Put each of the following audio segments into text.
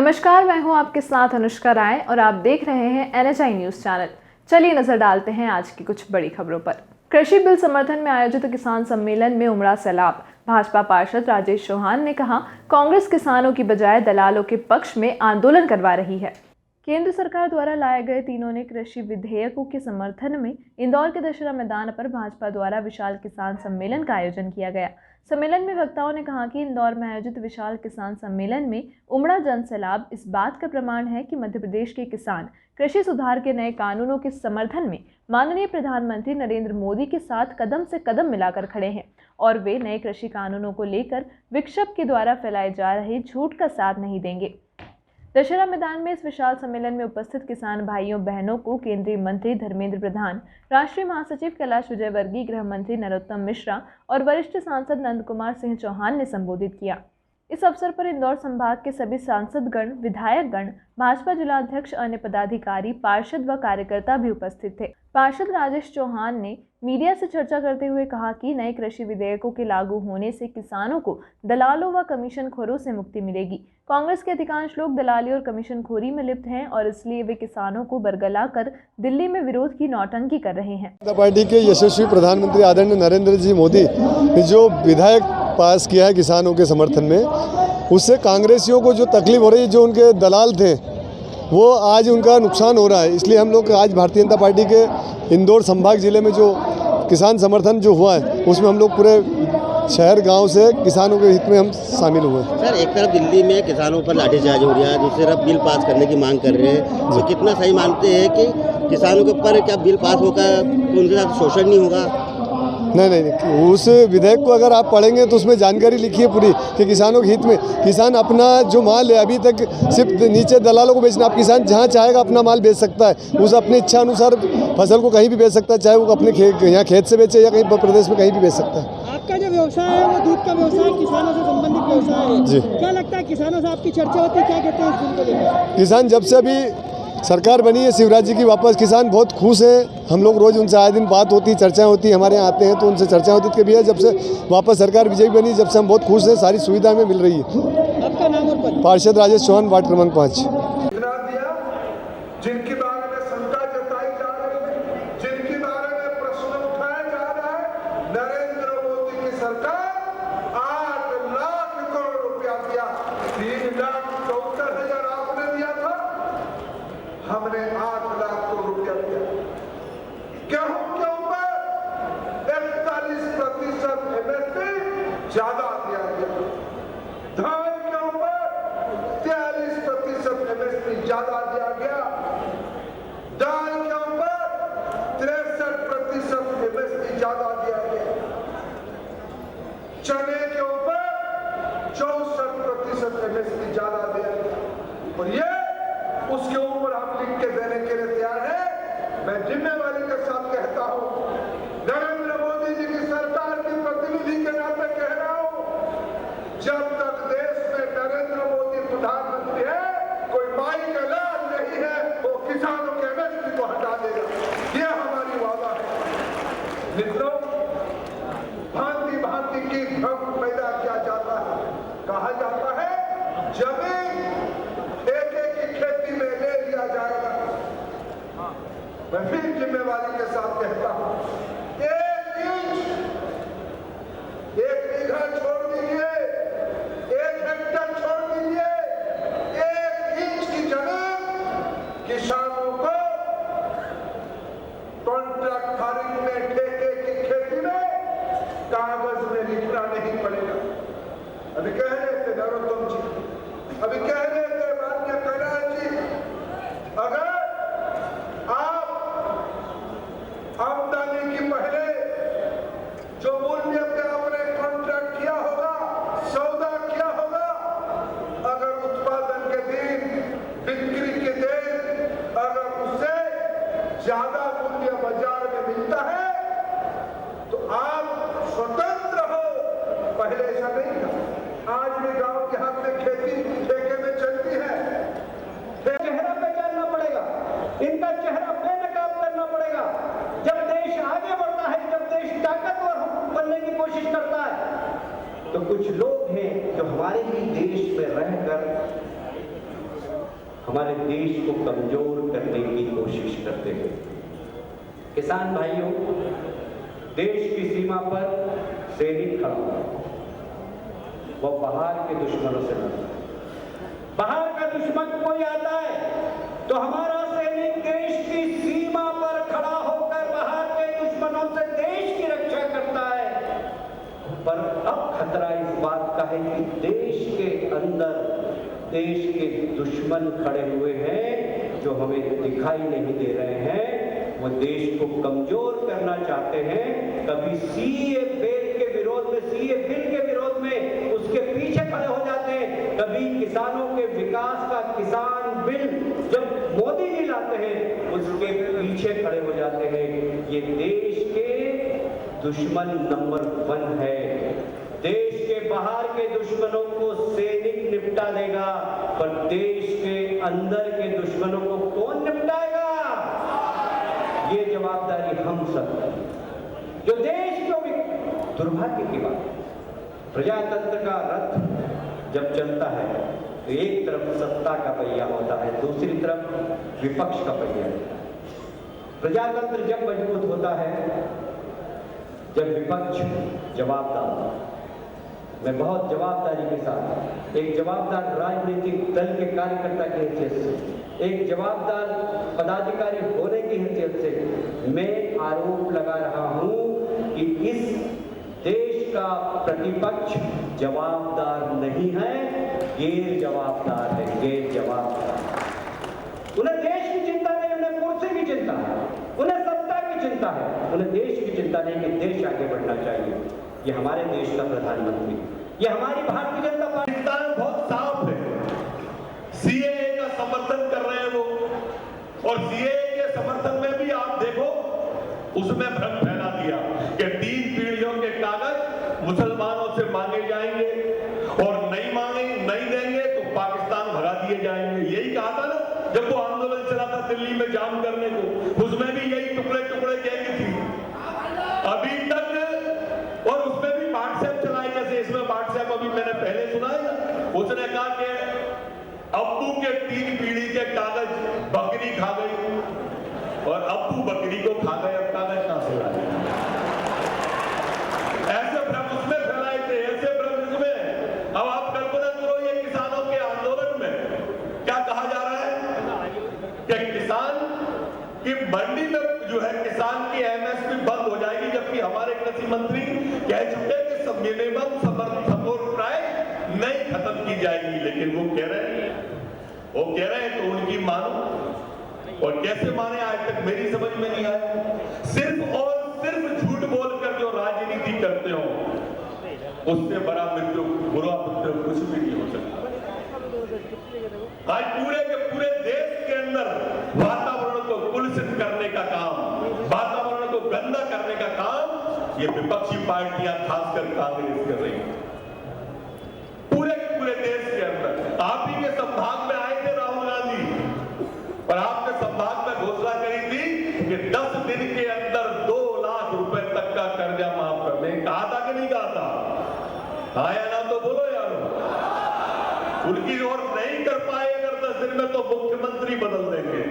नमस्कार, मैं हूं आपके साथ अनुष्का राय और आप देख रहे हैं NHI न्यूज़ चैनल। चलिए नजर डालते हैं आज की कुछ बड़ी खबरों पर। कृषि बिल समर्थन में आयोजित किसान सम्मेलन में उमड़ा सैलाब। भाजपा पार्षद राजेश चौहान ने कहा, कांग्रेस किसानों की बजाय दलालों के पक्ष में आंदोलन करवा रही है। केंद्र सरकार द्वारा लाए गए तीनों ने कृषि विधेयकों के समर्थन में इंदौर के दशहरा मैदान पर भाजपा द्वारा विशाल किसान सम्मेलन का आयोजन किया गया। सम्मेलन में वक्ताओं ने कहा कि इंदौर में आयोजित विशाल किसान सम्मेलन में उमड़ा जन सैलाब इस बात का प्रमाण है कि मध्य प्रदेश के किसान कृषि सुधार के नए कानूनों के समर्थन में माननीय प्रधानमंत्री नरेंद्र मोदी के साथ कदम से कदम मिलाकर खड़े हैं और वे नए कृषि कानूनों को लेकर विपक्ष के द्वारा फैलाए जा रहे झूठ का साथ नहीं देंगे। दशहरा मैदान में इस विशाल सम्मेलन में उपस्थित किसान भाइयों बहनों को केंद्रीय मंत्री धर्मेंद्र प्रधान, राष्ट्रीय महासचिव कैलाश विजयवर्गीय, गृह मंत्री नरोत्तम मिश्रा और वरिष्ठ सांसद नंद कुमार सिंह चौहान ने संबोधित किया। इस अवसर पर इंदौर संभाग के सभी सांसदगण, विधायकगण, भाजपा जिलाध्यक्ष, अन्य पदाधिकारी, पार्षद व कार्यकर्ता भी उपस्थित थे। पार्षद राजेश चौहान ने मीडिया से चर्चा करते हुए कहा कि नए कृषि विधेयकों के लागू होने से किसानों को दलालों व कमीशनखोरों से मुक्ति मिलेगी। कांग्रेस के अधिकांश लोग दलाली और कमीशनखोरी में लिप्त हैं और इसलिए वे किसानों को बरगला कर दिल्ली में विरोध की नौटंकी कर रहे हैं। पार्टी के यशस्वी प्रधानमंत्री आदरणीय नरेंद्र जी मोदी ने जो विधेयक पास किया है किसानों के समर्थन में, उससे कांग्रेसियों को जो तकलीफ हो रही है, जो उनके दलाल थे वो आज उनका नुकसान हो रहा है। इसलिए हम लोग आज भारतीय जनता पार्टी के इंदौर संभाग जिले में जो किसान समर्थन जो हुआ है उसमें हम लोग पूरे शहर गांव से किसानों के हित में हम शामिल हुए। सर, एक तरफ दिल्ली में किसानों पर लाठीचार्ज हो रहा है, दूसरी तरफ बिल पास करने की मांग कर रहे हैं, तो कितना सही मानते हैं कि किसानों के ऊपर क्या बिल पास होकर तो उनके साथ शोषण नहीं होगा? नहीं, उस विधेयक को अगर आप पढ़ेंगे तो उसमें जानकारी लिखी है पूरी कि किसानों के हित में किसान अपना जो माल है, अभी तक सिर्फ नीचे दलालों को बेचना, आप किसान जहाँ चाहेगा अपना माल बेच सकता है, उस अपनी इच्छा अनुसार फसल को कहीं भी बेच सकता है, चाहे वो अपने यहाँ खेत से बेचे या कहीं प्रदेश में कहीं भी बेच सकता है। आपका जो व्यवसाय है वो दूध का व्यवसाय, किसानों से संबंधित व्यवसाय है जी। क्या लगता है किसानों से आपकी चर्चा होती है, क्या कहते हैं इस बिल को लेकर? किसान जब से अभी सरकार बनी है शिवराज जी की, वापस किसान बहुत खुश हैं। हम लोग रोज़ उनसे आए दिन बात होती, चर्चाएं होती, हमारे यहाँ आते हैं तो उनसे चर्चा होती कि भैया जब से वापस सरकार बीजेपी बनी, जब से हम बहुत खुश हैं, सारी सुविधा हमें मिल रही है। आपका नाम और पद? पार्षद राजेश चौहान, वार्ड क्रमांक 5। जिनके बारे में शंका जताई जा रही है, जिनके बारे में प्रश्न उठाया जा रहा है, नरेंद्र मोदी की सरकार 8 लाख करोड़ रुपया दिया, 3,74,000 आपने दिया था, हमने 8 लाख करोड़ रुपया दिया। गेहूं के ऊपर 41% MSP ज्यादा दिया गया, धान के ऊपर 43% MSP ज्यादा दिया गया, दाल के ऊपर 63% MSP ज्यादा दिया गया, चने के ऊपर 64% MSP ज्यादा दिया गया। और ये उसके ऊपर हम लिख के देने के लिए तैयार है। मैं जिम्मेवारी के साथ कहता हूं, नरेंद्र मोदी जी की सरकार के प्रतिनिधि के नाते कह रहा हूं, जब तक देश में नरेंद्र मोदी प्रधानमंत्री है, कोई माई का लाल नहीं है, वो किसानों के MSP को हटा देगा, ये हमारी वादा है। मित्रों, भांति भांति की भ्रम पैदा किया जाता है, कहा जाता है जमीन ठेके की खेती में ले लिया जाएगा। मैं फिर जिम्मेवारी के साथ कहता हूं, 1 बीघा छोड़ दीजिए, 1 हेक्टर छोड़ दीजिए, 1 इंच की जमीन किसानों को कॉन्ट्रैक्ट फार्मिंग में, ठेके की खेती में कागज में लिखना नहीं पड़ेगा। अभी कह रहे थे नरोत्तम जी, अभी कह रहे थे माननीय कैलाश जी, अगर आप आमदनी की पहले जो मूल्य पे आपने कॉन्ट्रैक्ट किया होगा, सौदा किया होगा, अगर उत्पादन के दिन, बिक्री के दिन अगर उससे ज्यादा मूल्य बाजार में मिलता है तो आप स्वतंत्र हो। पहले ऐसा नहीं था, आज भी गांव देहात में खेती ठेके में चलती है। चेहरा पहचानना पड़ेगा, इनका चेहरा बेनकाब करना पड़ेगा। जब देश आगे बढ़ता है, जब देश ताकतवर बनने की कोशिश करता है, तो कुछ लोग हैं जो हमारे ही देश में रहकर हमारे देश को कमजोर करने की कोशिश करते हैं। किसान भाइयों, देश की सीमा पर सैनिक खड़ा हुआ, वो बाहर के दुश्मनों से लड़ता है। बाहर का दुश्मन कोई आता है तो हमारा सैनिक देश की सीमा पर खड़ा होकर बाहर के दुश्मनों से देश की रक्षा करता है। पर अब खतरा इस बात का है कि देश के अंदर देश के दुश्मन खड़े हुए हैं जो हमें दिखाई नहीं दे रहे हैं। वो देश को कमजोर करना चाहते हैं। कभी सीए बिल के विरोध में, सीए बिल के विरोध में उसके पीछे खड़े हो जाते हैं। कभी किसानों के विकास का किसान बिल जब मोदी जी लाते हैं उसके पीछे खड़े हो जाते हैं। ये देश के दुश्मन नंबर 1 है। देश के बाहर के दुश्मनों को सैनिक निपटा देगा, पर देश के अंदर के दुश्मनों को कौन निपटाएगा? ये जवाबदारी हम सब। जो देश को दुर्भाग्य की बात, प्रजातंत्र का रथ जब चलता है तो एक तरफ सत्ता का पहिया होता है, दूसरी तरफ विपक्ष का पहिया। प्रजातंत्र जब मजबूत होता है जब विपक्ष जवाबदार, मैं बहुत जवाबदारी के साथ एक जवाबदार राजनीतिक दल के कार्यकर्ता की हैसियत से, एक जवाबदार पदाधिकारी होने की हैसियत से मैं आरोप लगा रहा हूं कि इस देश का प्रतिपक्ष जवाबदार नहीं है, गैर जवाबदार है, गैर जवाबदार। उन्हें देश की चिंता नहीं, उन्हें कुर्सी की चिंता है, उन्हें सत्ता की चिंता है, उन्हें देश की चिंता नहीं कि देश आगे बढ़ना चाहिए। ये हमारे देश का प्रधानमंत्री, ये हमारी भारतीय जनता पार्टी बहुत साफ है। सीएए का समर्थन कर रहे हैं वो, और सीएए के समर्थन में भी आप देखो उसमें भ्रम फैला दिया कि 3 पीढ़ियों के कागज मुसलमानों से मांगे जाएंगे और नहीं देंगे तो पाकिस्तान भगा दिए जाएंगे। यही कहा था ना जब वो आंदोलन चला था दिल्ली में जाम करने को, उसमें भी यही टुकड़े टुकड़े कहेंगे थी। अभी तक, और उसमें भी व्हाट्सएप चलाई, जैसे इसमें व्हाट्सएप अभी मैंने पहले सुना है ना, उसने कहा कि अब्बू के 3 पीढ़ी के कागज बकरी खा गई और अब्बू बकरी को खा गए, अब कागज कहां से लाए? ऐसे भ्रम उसमें फैलाए थे, ऐसे भ्रम इसमें। अब आप कल्पना करो ये किसानों के आंदोलन में क्या कहा जा रहा है कि किसान की मंडी में जो है किसान की एमएसपी बंद हो जाएगी, जबकि हमारे कृषि मंत्री कह चुके कि मिनिमम समर्थन सपोर्ट प्राइस नहीं खत्म की जाएगी। लेकिन वो कह रहे हैं तो उनकी मानो, और कैसे माने आज तक मेरी समझ में नहीं आया। सिर्फ और सिर्फ झूठ बोलकर जो राजनीति करते हो उससे बड़ा मृत्यु, बुरा मृत्यु कुछ भी नहीं हो सकता। आज पूरे के पूरे देश के अंदर वातावरण को कुलसित करने का काम, वातावरण को गंदा करने का काम ये विपक्षी पार्टियां खासकर कांग्रेस कर रही है। पूरे के पूरे देश के अंदर आप ही के संभाग में आए थे राहुल गांधी, और आपने संभाग में घोषणा करी थी कि 10 दिन के अंदर 2 लाख रुपए तक का कर्जा माफ करने। कहा था कि नहीं कहा था? आया ना तो बोलो यार। उनकी और नहीं कर पाए अगर 10 दिन में तो मुख्यमंत्री बदल देंगे।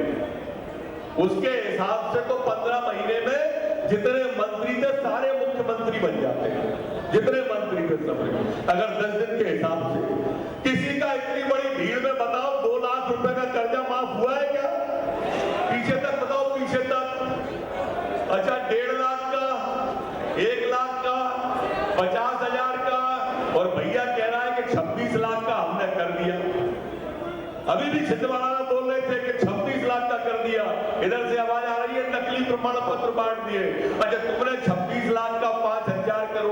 उसके हिसाब से तो 15 महीने में जितने मंत्री थे सारे मुख्यमंत्री बन जाते हैं, जितने मंत्री थे सब। अगर 10 दिन के हिसाब से किसी का इतनी बड़ी भीड़ में बताओ 2 लाख रुपए का कर्जा माफ हुआ है क्या? पीछे तक बताओ, पीछे तक। अच्छा 1.5 लाख का, 1 लाख का, 50,000 का, और भैया कह रहा है कि 26 लाख का हमने कर दिया। अभी भी छिंदवाड़ा बोल रहे थे कि 26 लाख का कर दिया। इधर से आवाज आ रही है नकली प्रमाण पत्र बांट दिए। अच्छा तुमने 26 लाख का 5,000 करोड़